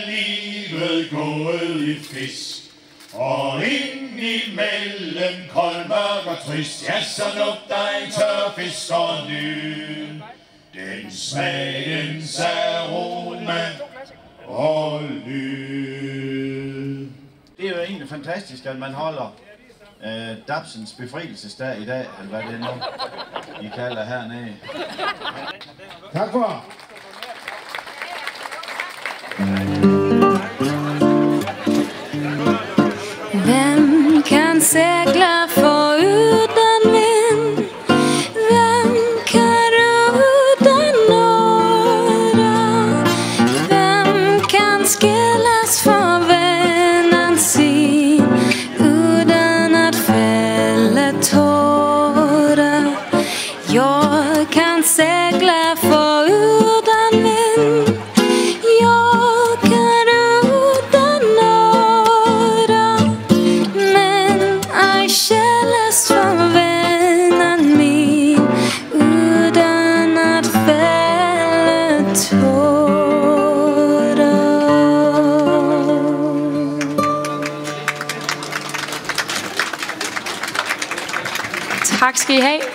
livet gået i fisk. Og ind imellem kold, mørk og trist, ja, så lugter en tør fisk og lyd. Den smagens aroma og lyd. Det er jo egentlig fantastisk, at man holder Dabsens befrielsesdag i dag, eller hvad det er nu, I kalder hernede. Tak for. Hvem kan segla foruden vind? Hvem kan utan nåra? Hvem kan skillas från vännen sin utan att fälla tårar? Jag kan segla foruden vind. Jag kan utan nåra, men ej skillas från vännen min utan att fälla tårar. Tak skal I have.